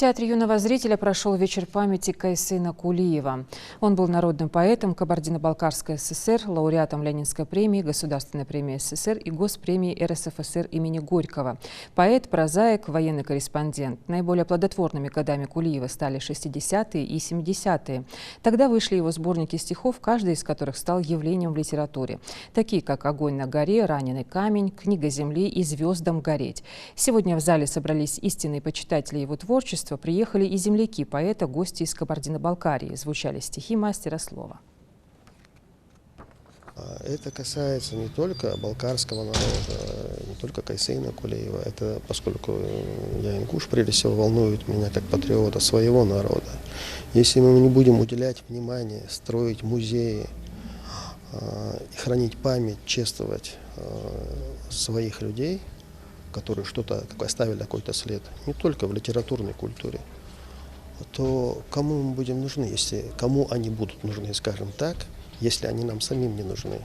Театре юного зрителя прошел вечер памяти Кайсена Кулиева. Он был народным поэтом Кабардино-Балкарской ССР, лауреатом Ленинской премии, Государственной премии СССР и Госпремии РСФСР имени Горького. Поэт, прозаик, военный корреспондент. Наиболее плодотворными годами Кулиева стали 60-е и 70-е. Тогда вышли его сборники стихов, каждый из которых стал явлением в литературе. Такие, как «Огонь на горе», «Раненый камень», «Книга земли» и «Звездам гореть». Сегодня в зале собрались истинные почитатели его творчества. Приехали и земляки поэта, гости из Кабардино-Балкарии. Звучали стихи мастера слова. Это касается не только балкарского народа, не только Кайсена Кулиева. Это, поскольку я ингуш, прежде всего, волнует меня как патриота своего народа. Если мы не будем уделять внимание, строить музеи, хранить память, чествовать своих людей, которые что-то оставили какой-то след, не только в литературной культуре, то кому мы будем нужны, если кому они будут нужны, скажем так, если они нам самим не нужны.